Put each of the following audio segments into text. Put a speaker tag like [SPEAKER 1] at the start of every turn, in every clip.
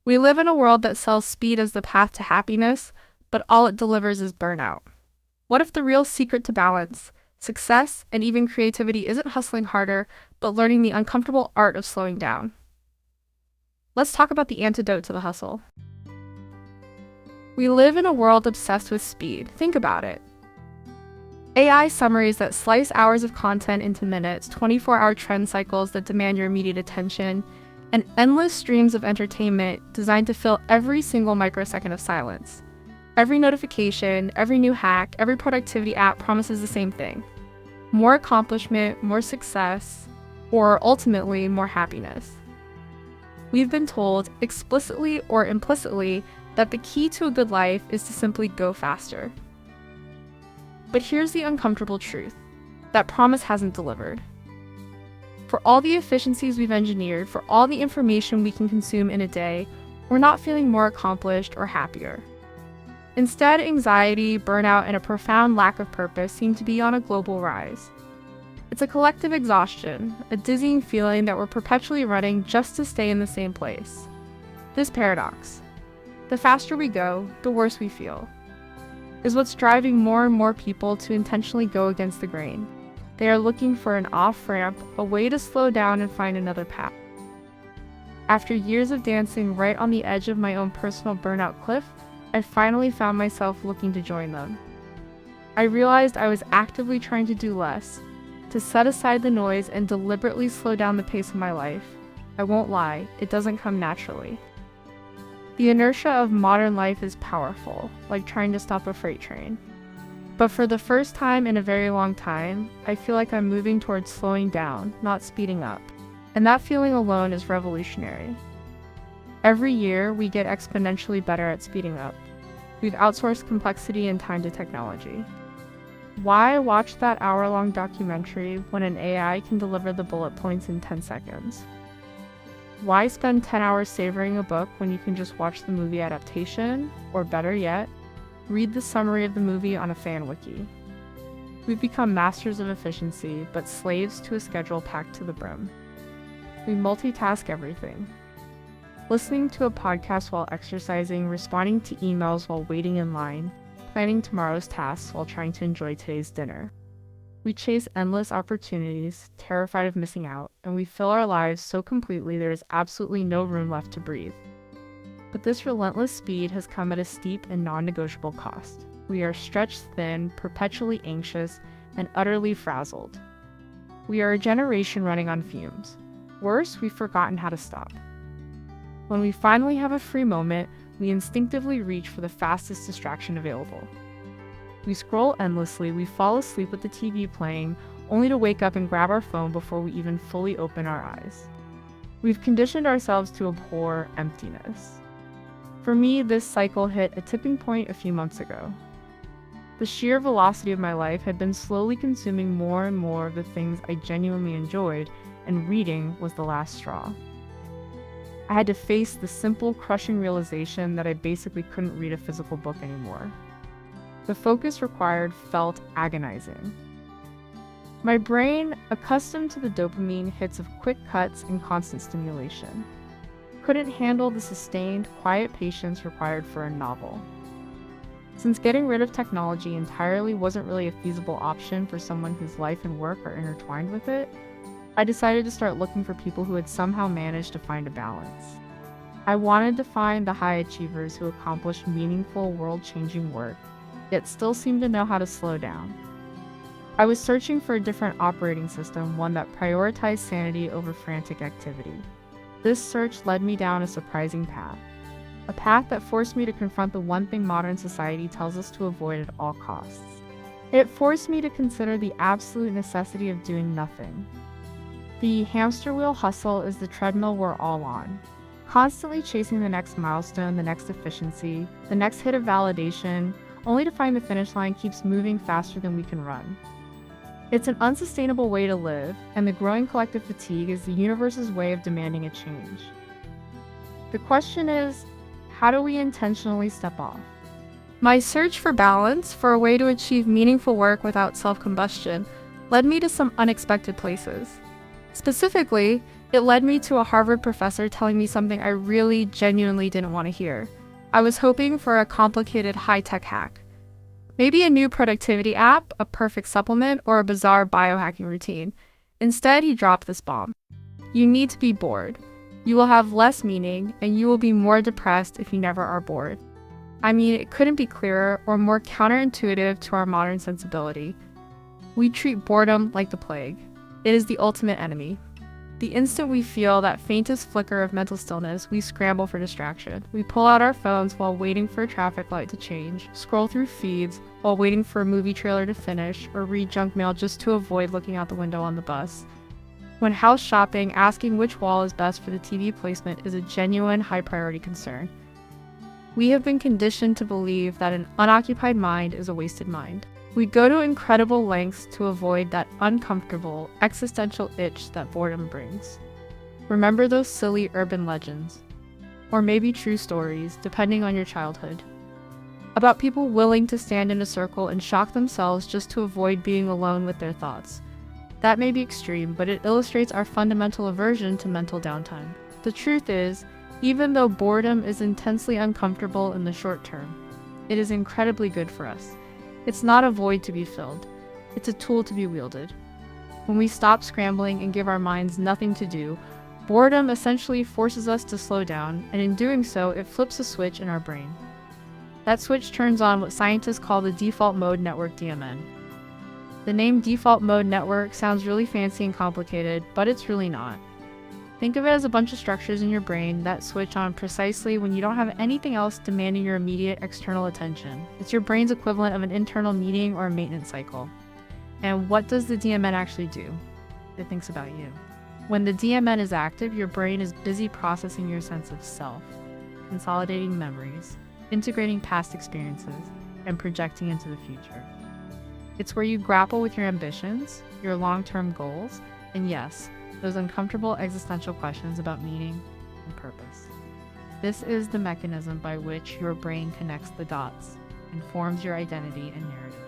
[SPEAKER 1] We live in a world that sells speed as the path to happiness, but all it delivers is burnout. What if the real secret to balance, success, and even creativity isn't hustling harder, but learning the uncomfortable art of slowing down? Let's talk about the antidote to the hustle. We live in a world obsessed with speed. Think about it. AI summaries that slice hours of content into minutes, 24-hour trend cycles that demand your immediate attention, and endless streams of entertainment designed to fill every single microsecond of silence. Every notification, every new hack, every productivity app promises the same thing: more accomplishment, more success, or ultimately more happiness. We've been told, explicitly or implicitly, that the key to a good life is to simply go faster. But here's the uncomfortable truth: that promise hasn't delivered. For all the efficiencies we've engineered, for all the information we can consume in a day, we're not feeling more accomplished or happier. Instead, anxiety, burnout, and a profound lack of purpose seem to be on a global rise. It's a collective exhaustion, a dizzying feeling that we're perpetually running just to stay in the same place. This paradox, the faster we go, the worse we feel, is what's driving more and more people to intentionally go against the grain. They are looking for an off-ramp, a way to slow down and find another path. After years of dancing right on the edge of my own personal burnout cliff, I finally found myself looking to join them. I realized I was actively trying to do less, to set aside the noise and deliberately slow down the pace of my life. I won't lie, it doesn't come naturally. The inertia of modern life is powerful, like trying to stop a freight train. But for the first time in a very long time, I feel like I'm moving towards slowing down, not speeding up. And that feeling alone is revolutionary. Every year, we get exponentially better at speeding up. We've outsourced complexity and time to technology. Why watch that hour-long documentary when an AI can deliver the bullet points in 10 seconds? Why spend 10 hours savoring a book when you can just watch the movie adaptation, or better yet, read the summary of the movie on a fan wiki? We've become masters of efficiency, but slaves to a schedule packed to the brim. We multitask everything. Listening to a podcast while exercising, responding to emails while waiting in line, planning tomorrow's tasks while trying to enjoy today's dinner. We chase endless opportunities, terrified of missing out, and we fill our lives so completely there is absolutely no room left to breathe. But this relentless speed has come at a steep and non-negotiable cost. We are stretched thin, perpetually anxious, and utterly frazzled. We are a generation running on fumes. Worse, we've forgotten how to stop. When we finally have a free moment, we instinctively reach for the fastest distraction available. We scroll endlessly, we fall asleep with the TV playing, only to wake up and grab our phone before we even fully open our eyes. We've conditioned ourselves to abhor emptiness. For me, this cycle hit a tipping point a few months ago. The sheer velocity of my life had been slowly consuming more and more of the things I genuinely enjoyed, and reading was the last straw. I had to face the simple, crushing realization that I basically couldn't read a physical book anymore. The focus required felt agonizing. My brain, accustomed to the dopamine hits of quick cuts and constant stimulation, couldn't handle the sustained, quiet patience required for a novel. Since getting rid of technology entirely wasn't really a feasible option for someone whose life and work are intertwined with it, I decided to start looking for people who had somehow managed to find a balance. I wanted to find the high achievers who accomplished meaningful, world-changing work, yet still seemed to know how to slow down. I was searching for a different operating system, one that prioritized sanity over frantic activity. This search led me down a surprising path. A path that forced me to confront the one thing modern society tells us to avoid at all costs. It forced me to consider the absolute necessity of doing nothing. The hamster wheel hustle is the treadmill we're all on, constantly chasing the next milestone, the next efficiency, the next hit of validation, only to find the finish line keeps moving faster than we can run. It's an unsustainable way to live, and the growing collective fatigue is the universe's way of demanding a change. The question is, how do we intentionally step off? My search for balance, for a way to achieve meaningful work without self-combustion, led me to some unexpected places. Specifically, It led me to a Harvard professor telling me something I really genuinely didn't want to hear. I was hoping for a complicated high-tech hack. Maybe a new productivity app, a perfect supplement, or a bizarre biohacking routine. Instead, he dropped this bomb. You need to be bored. You will have less meaning, and you will be more depressed if you never are bored. I mean, it couldn't be clearer or more counterintuitive to our modern sensibility. We treat boredom like the plague. It is the ultimate enemy. The instant we feel that faintest flicker of mental stillness, we scramble for distraction. We pull out our phones while waiting for a traffic light to change, scroll through feeds while waiting for a movie trailer to finish, or read junk mail just to avoid looking out the window on the bus. When house shopping, asking which wall is best for the TV placement is a genuine high-priority concern. We have been conditioned to believe that an unoccupied mind is a wasted mind. We go to incredible lengths to avoid that uncomfortable, existential itch that boredom brings. Remember those silly urban legends, or maybe true stories, depending on your childhood, about people willing to stand in a circle and shock themselves just to avoid being alone with their thoughts. That may be extreme, but it illustrates our fundamental aversion to mental downtime. The truth is, even though boredom is intensely uncomfortable in the short term, it is incredibly good for us. It's not a void to be filled. It's a tool to be wielded. When we stop scrambling and give our minds nothing to do, boredom essentially forces us to slow down, and in doing so, it flips a switch in our brain. That switch turns on what scientists call the default mode network DMN. The name default mode network sounds really fancy and complicated, but it's really not. Think of it as a bunch of structures in your brain that switch on precisely when you don't have anything else demanding your immediate external attention. It's your brain's equivalent of an internal meeting or a maintenance cycle. And what does the DMN actually do? It thinks about you. When the DMN is active, your brain is busy processing your sense of self, consolidating memories, integrating past experiences, and projecting into the future. It's where you grapple with your ambitions, your long-term goals, and yes, those uncomfortable existential questions about meaning and purpose. This is the mechanism by which your brain connects the dots and forms your identity and narrative.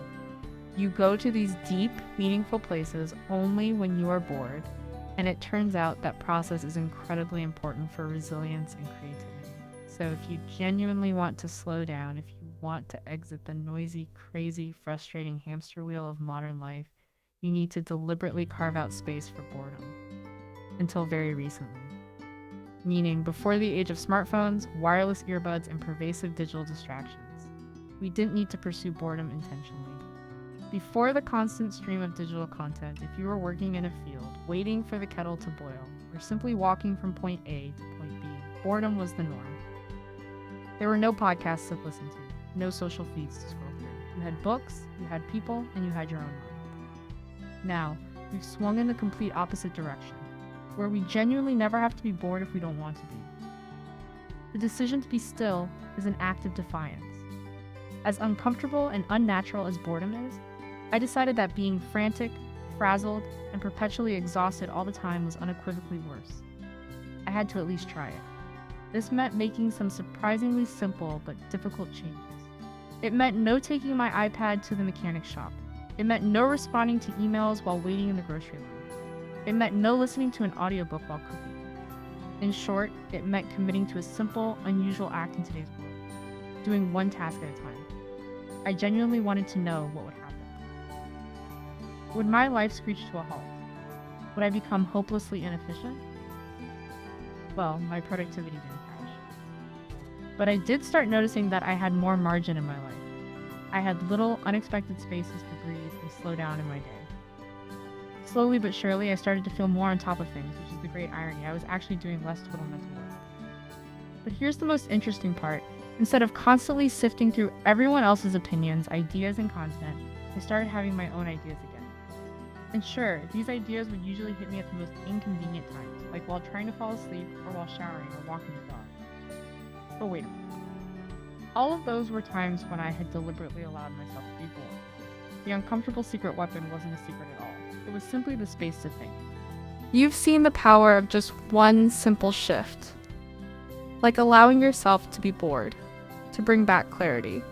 [SPEAKER 1] You go to these deep, meaningful places only when you are bored, and it turns out that process is incredibly important for resilience and creativity. So if you genuinely want to slow down, if you want to exit the noisy, crazy, frustrating hamster wheel of modern life, you need to deliberately carve out space for boredom. Until very recently. Meaning, before the age of smartphones, wireless earbuds, and pervasive digital distractions, we didn't need to pursue boredom intentionally. Before the constant stream of digital content, if you were working in a field, waiting for the kettle to boil, or simply walking from point A to point B, boredom was the norm. There were no podcasts to listen to, no social feeds to scroll through. You had books, you had people, and you had your own mind. Now, we've swung in the complete opposite direction, where we genuinely never have to be bored if we don't want to be. The decision to be still is an act of defiance. As uncomfortable and unnatural as boredom is, I decided that being frantic, frazzled, and perpetually exhausted all the time was unequivocally worse. I had to at least try it. This meant making some surprisingly simple but difficult changes. It meant no taking my iPad to the mechanic shop. It meant no responding to emails while waiting in the grocery line. It meant no listening to an audiobook while cooking. In short, it meant committing to a simple, unusual act in today's world, doing one task at a time. I genuinely wanted to know what would happen. Would my life screech to a halt? Would I become hopelessly inefficient? Well, my productivity didn't crash. But I did start noticing that I had more margin in my life. I had little unexpected spaces to breathe and slow down in my day. Slowly but surely, I started to feel more on top of things, which is the great irony. I was actually doing less total mental work. But here's the most interesting part. Instead of constantly sifting through everyone else's opinions, ideas, and content, I started having my own ideas again. And sure, these ideas would usually hit me at the most inconvenient times, like while trying to fall asleep or while showering or walking the dog. But wait a minute. All of those were times when I had deliberately allowed myself to be bored. The uncomfortable secret weapon wasn't a secret at all. It was simply the space to think. You've seen the power of just one simple shift, like allowing yourself to be bored, to bring back clarity.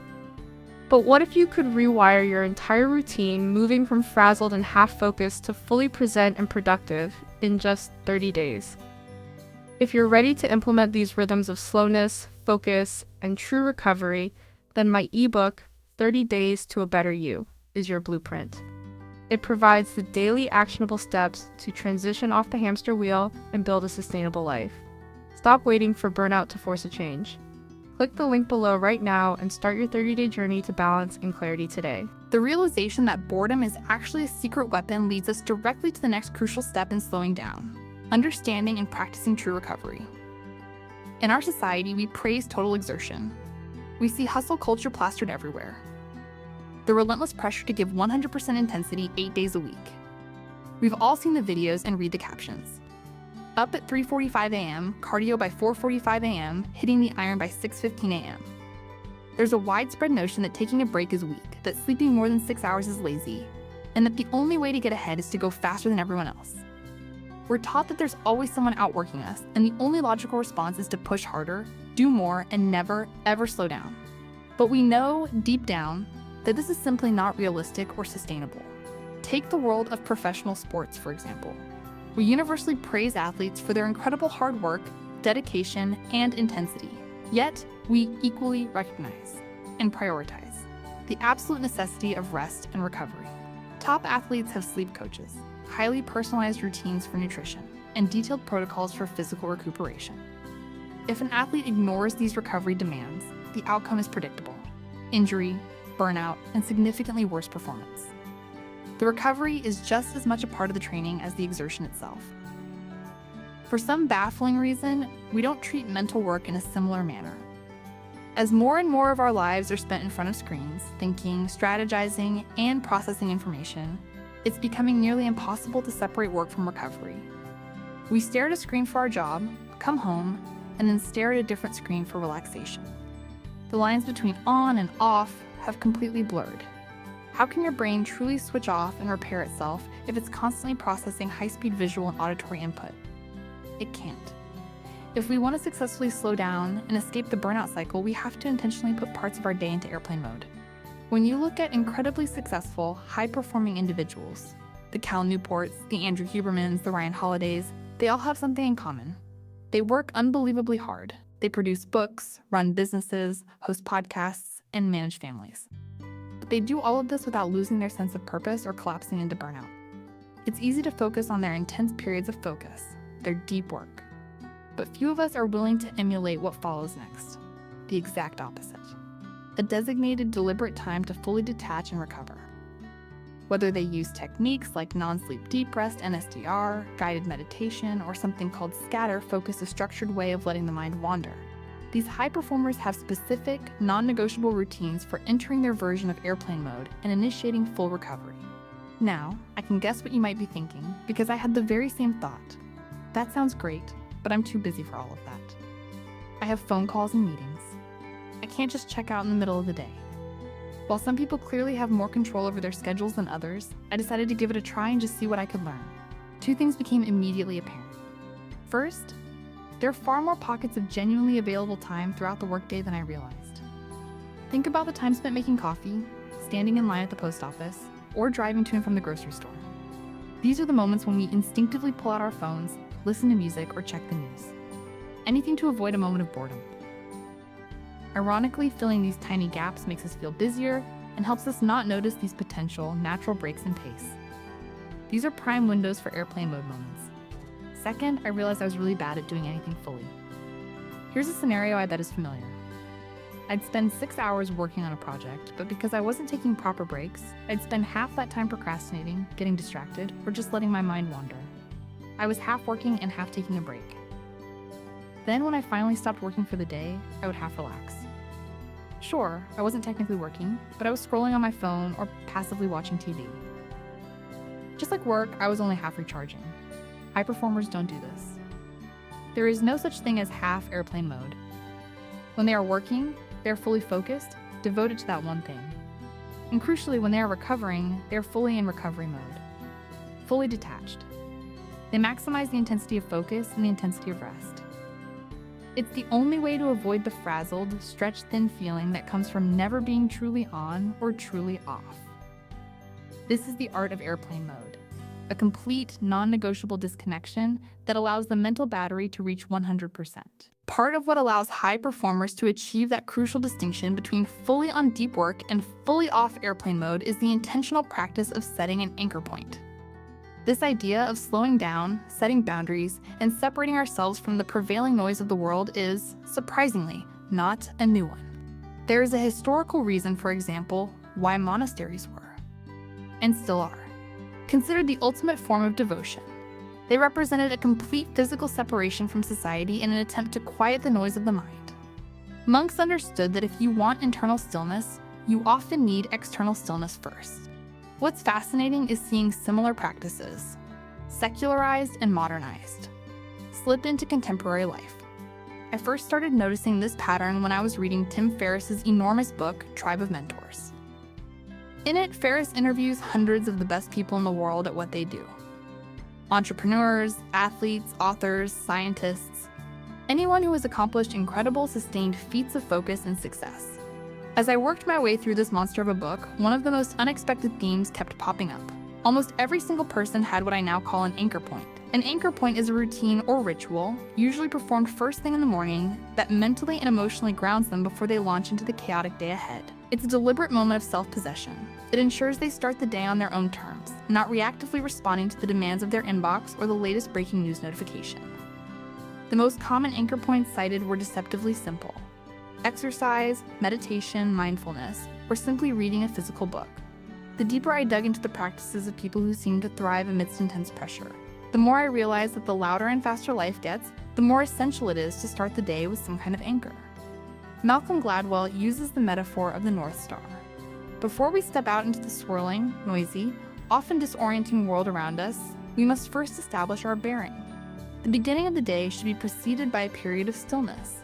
[SPEAKER 1] But what if you could rewire your entire routine, moving from frazzled and half-focused to fully present and productive, in just 30 days. If you're ready to implement these rhythms of slowness, focus, and true recovery, then my ebook, 30 Days to a Better You, is your blueprint. It provides the daily actionable steps to transition off the hamster wheel and build a sustainable life. Stop waiting for burnout to force a change. Click the link below right now and start your 30-day journey to balance and clarity today.
[SPEAKER 2] The realization that boredom is actually a secret weapon leads us directly to the next crucial step in slowing down: understanding and practicing true recovery. In our society, we praise total exertion. We see hustle culture plastered everywhere. The relentless pressure to give 100% intensity 8 days a week. We've all seen the videos and read the captions. Up at 3:45 a.m., cardio by 4:45 a.m., hitting the iron by 6:15 a.m. There's a widespread notion that taking a break is weak, that sleeping more than 6 hours is lazy, and that the only way to get ahead is to go faster than everyone else. We're taught that there's always someone outworking us, and the only logical response is to push harder, do more, and never, ever slow down. But we know, deep down, that this is simply not realistic or sustainable. Take the world of professional sports, for example. We universally praise athletes for their incredible hard work, dedication, and intensity. Yet, we equally recognize and prioritize the absolute necessity of rest and recovery. Top athletes have sleep coaches, highly personalized routines for nutrition, and detailed protocols for physical recuperation. If an athlete ignores these recovery demands, the outcome is predictable: injury, burnout, and significantly worse performance. The recovery is just as much a part of the training as the exertion itself. For some baffling reason, we don't treat mental work in a similar manner. As more and more of our lives are spent in front of screens, thinking, strategizing, and processing information, it's becoming nearly impossible to separate work from recovery. We stare at a screen for our job, come home, and then stare at a different screen for relaxation. The lines between on and off have completely blurred. How can your brain truly switch off and repair itself if it's constantly processing high-speed visual and auditory input? It can't. If we want to successfully slow down and escape the burnout cycle, we have to intentionally put parts of our day into airplane mode. When you look at incredibly successful, high-performing individuals, the Cal Newports, the Andrew Hubermans, the Ryan Holidays, they all have something in common. They work unbelievably hard. They produce books, run businesses, host podcasts, and manage families. But they do all of this without losing their sense of purpose or collapsing into burnout. It's easy to focus on their intense periods of focus, their deep work. But few of us are willing to emulate what follows next: the exact opposite. A designated, deliberate time to fully detach and recover. Whether they use techniques like non-sleep deep rest, NSDR, guided meditation, or something called scatter, focus, a structured way of letting the mind wander. These high performers have specific, non-negotiable routines for entering their version of airplane mode and initiating full recovery. Now, I can guess what you might be thinking, because I had the very same thought. That sounds great, but I'm too busy for all of that. I have phone calls and meetings. I can't just check out in the middle of the day. While some people clearly have more control over their schedules than others, I decided to give it a try and just see what I could learn. Two things became immediately apparent. First, there are far more pockets of genuinely available time throughout the workday than I realized. Think about the time spent making coffee, standing in line at the post office, or driving to and from the grocery store. These are the moments when we instinctively pull out our phones, listen to music, or check the news. Anything to avoid a moment of boredom. Ironically, filling these tiny gaps makes us feel busier and helps us not notice these potential, natural breaks in pace. These are prime windows for airplane mode moments. Second, I realized I was really bad at doing anything fully. Here's a scenario I bet is familiar. I'd spend 6 hours working on a project, but because I wasn't taking proper breaks, I'd spend half that time procrastinating, getting distracted, or just letting my mind wander. I was half working and half taking a break. Then when I finally stopped working for the day, I would half relax. Sure, I wasn't technically working, but I was scrolling on my phone or passively watching TV. Just like work, I was only half recharging. High performers don't do this. There is no such thing as half airplane mode. When they are working, they are fully focused, devoted to that one thing. And crucially, when they are recovering, they are fully in recovery mode, fully detached. They maximize the intensity of focus and the intensity of rest. It's the only way to avoid the frazzled, stretched-thin feeling that comes from never being truly on or truly off. This is the art of airplane mode. a complete, non-negotiable disconnection that allows the mental battery to reach 100%. Part of what allows high performers to achieve that crucial distinction between fully on deep work and fully off airplane mode is the intentional practice of setting an anchor point. This idea of slowing down, setting boundaries, and separating ourselves from the prevailing noise of the world is, surprisingly, not a new one. There is a historical reason, for example, why monasteries were, and still are, considered the ultimate form of devotion. They represented a complete physical separation from society in an attempt to quiet the noise of the mind. Monks understood that if you want internal stillness, you often need external stillness first. What's fascinating is seeing similar practices, secularized and modernized, slip into contemporary life. I first started noticing this pattern when I was reading Tim Ferriss's enormous book, Tribe of Mentors. In it, Ferriss interviews hundreds of the best people in the world at what they do. Entrepreneurs, athletes, authors, scientists, anyone who has accomplished incredible, sustained feats of focus and success. As I worked my way through this monster of a book, one of the most unexpected themes kept popping up. Almost every single person had what I now call an anchor point. An anchor point is a routine or ritual, usually performed first thing in the morning, that mentally and emotionally grounds them before they launch into the chaotic day ahead. It's a deliberate moment of self-possession. It ensures they start the day on their own terms, not reactively responding to the demands of their inbox or the latest breaking news notification. The most common anchor points cited were deceptively simple: exercise, meditation, mindfulness, or simply reading a physical book. The deeper I dug into the practices of people who seemed to thrive amidst intense pressure, the more I realized that the louder and faster life gets, the more essential it is to start the day with some kind of anchor. Malcolm Gladwell uses the metaphor of the North Star. Before we step out into the swirling, noisy, often disorienting world around us, we must first establish our bearing. The beginning of the day should be preceded by a period of stillness.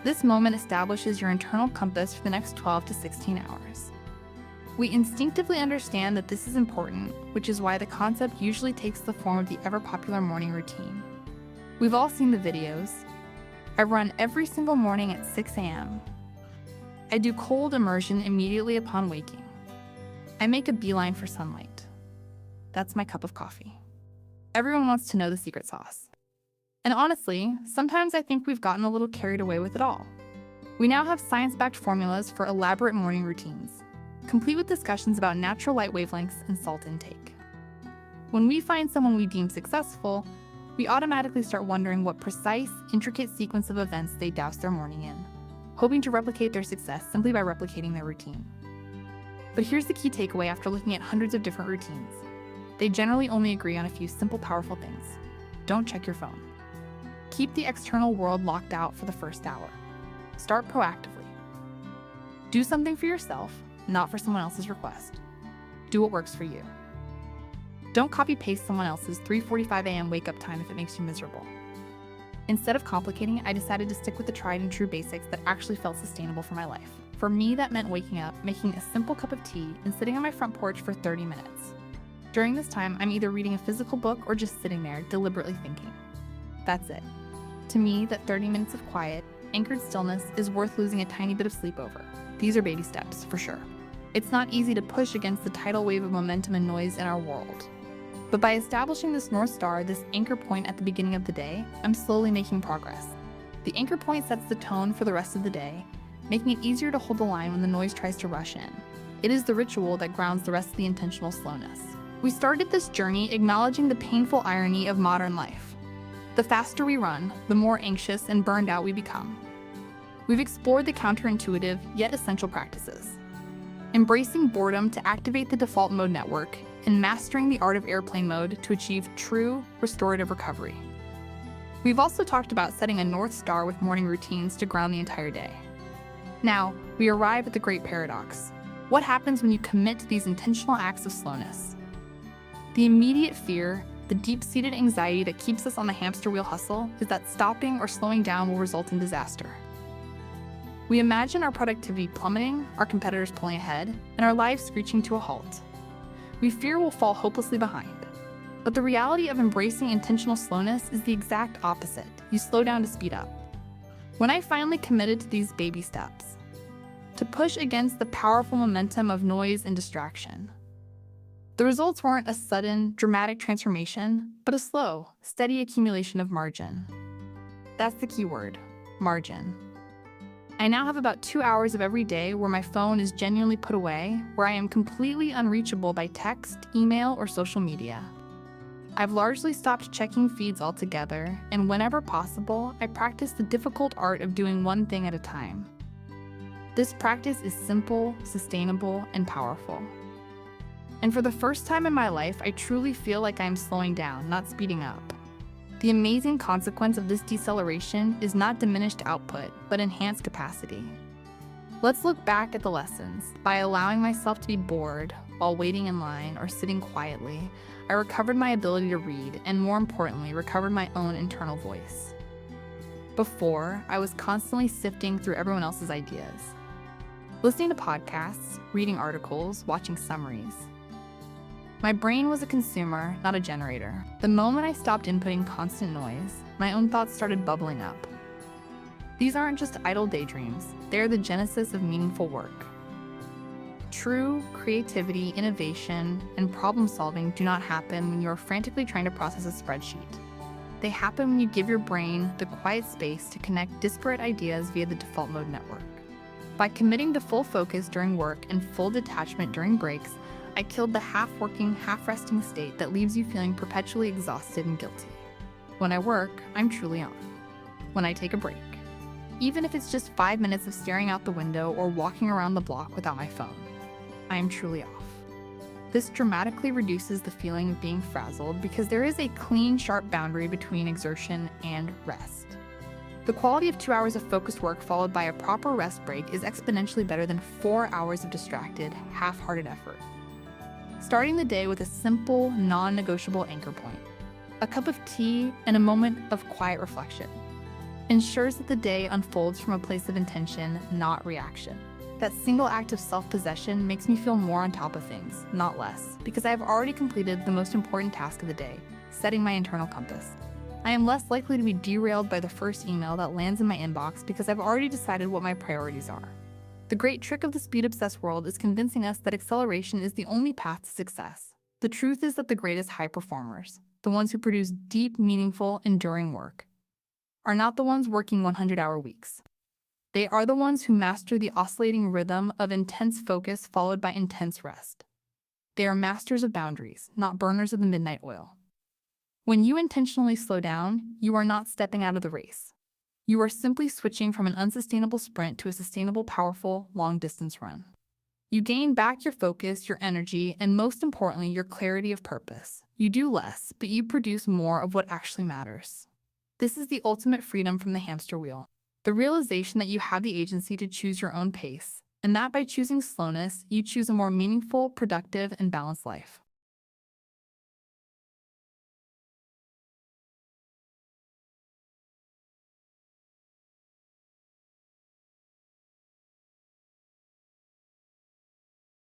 [SPEAKER 2] This moment establishes your internal compass for the next 12 to 16 hours. We instinctively understand that this is important, which is why the concept usually takes the form of the ever-popular morning routine. We've all seen the videos. I run every single morning at 6 a.m. I do cold immersion immediately upon waking. I make a beeline for sunlight. That's my cup of coffee. Everyone wants to know the secret sauce. And honestly, sometimes I think we've gotten a little carried away with it all. We now have science-backed formulas for elaborate morning routines, complete with discussions about natural light wavelengths and salt intake. When we find someone we deem successful, we automatically start wondering what precise, intricate sequence of events they douse their morning in, hoping to replicate their success simply by replicating their routine. But here's the key takeaway after looking at hundreds of different routines. They generally only agree on a few simple, powerful things. Don't check your phone. Keep the external world locked out for the first hour. Start proactively. Do something for yourself, not for someone else's request. Do what works for you. Don't copy-paste someone else's 3:45 a.m. wake-up time if it makes you miserable. Instead of complicating it, I decided to stick with the tried and true basics that actually felt sustainable for my life. For me, that meant waking up, making a simple cup of tea, and sitting on my front porch for 30 minutes. During this time, I'm either reading a physical book or just sitting there, deliberately thinking. That's it. To me, that 30 minutes of quiet, anchored stillness is worth losing a tiny bit of sleep over. These are baby steps, for sure. It's not easy to push against the tidal wave of momentum and noise in our world. But by establishing this North Star, this anchor point at the beginning of the day, I'm slowly making progress. The anchor point sets the tone for the rest of the day, making it easier to hold the line when the noise tries to rush in. It is the ritual that grounds the rest of the intentional slowness. We started this journey acknowledging the painful irony of modern life. The faster we run, the more anxious and burned out we become. We've explored the counterintuitive yet essential practices. Embracing boredom to activate the default mode network, and mastering the art of airplane mode to achieve true restorative recovery. We've also talked about setting a North Star with morning routines to ground the entire day. Now, we arrive at the great paradox. What happens when you commit to these intentional acts of slowness? The immediate fear, the deep-seated anxiety that keeps us on the hamster wheel hustle, is that stopping or slowing down will result in disaster. We imagine our productivity plummeting, our competitors pulling ahead, and our lives screeching to a halt. We fear we'll fall hopelessly behind. But the reality of embracing intentional slowness is the exact opposite. You slow down to speed up. When I finally committed to these baby steps, to push against the powerful momentum of noise and distraction, The results weren't a sudden, dramatic transformation, but a slow, steady accumulation of margin. That's the key word, margin. I now have about 2 hours of every day where my phone is genuinely put away, where I am completely unreachable by text, email, or social media. I've largely stopped checking feeds altogether, and whenever possible, I practice the difficult art of doing one thing at a time. This practice is simple, sustainable, and powerful. And for the first time in my life, I truly feel like I'm slowing down, not speeding up. The amazing consequence of this deceleration is not diminished output, but enhanced capacity. Let's look back at the lessons. By allowing myself to be bored while waiting in line or sitting quietly, I recovered my ability to read and, more importantly, recovered my own internal voice. Before, I was constantly sifting through everyone else's ideas. Listening to podcasts, reading articles, watching summaries. My brain was a consumer, not a generator. The moment I stopped inputting constant noise, my own thoughts started bubbling up. These aren't just idle daydreams, they're the genesis of meaningful work. True creativity, innovation, and problem solving do not happen when you are frantically trying to process a spreadsheet. They happen when you give your brain the quiet space to connect disparate ideas via the default mode network. By committing to full focus during work and full detachment during breaks, I killed the half-working, half-resting state that leaves you feeling perpetually exhausted and guilty. When I work, I'm truly on. When I take a break, even if it's just 5 minutes of staring out the window or walking around the block without my phone, I am truly off. This dramatically reduces the feeling of being frazzled because there is a clean, sharp boundary between exertion and rest. The quality of 2 hours of focused work followed by a proper rest break is exponentially better than 4 hours of distracted, half-hearted effort. Starting the day with a simple, non-negotiable anchor point, a cup of tea, and a moment of quiet reflection ensures that the day unfolds from a place of intention, not reaction. That single act of self-possession makes me feel more on top of things, not less, because I have already completed the most important task of the day, setting my internal compass. I am less likely to be derailed by the first email that lands in my inbox because I've already decided what my priorities are. The great trick of the speed-obsessed world is convincing us that acceleration is the only path to success. The truth is that the greatest high performers, the ones who produce deep, meaningful, enduring work, are not the ones working 100-hour weeks. They are the ones who master the oscillating rhythm of intense focus followed by intense rest. They are masters of boundaries, not burners of the midnight oil. When you intentionally slow down, you are not stepping out of the race. You are simply switching from an unsustainable sprint to a sustainable, powerful, long-distance run. You gain back your focus, your energy, and most importantly, your clarity of purpose. You do less, but you produce more of what actually matters. This is the ultimate freedom from the hamster wheel. The realization that you have the agency to choose your own pace, and that by choosing slowness, you choose a more meaningful, productive, and balanced life.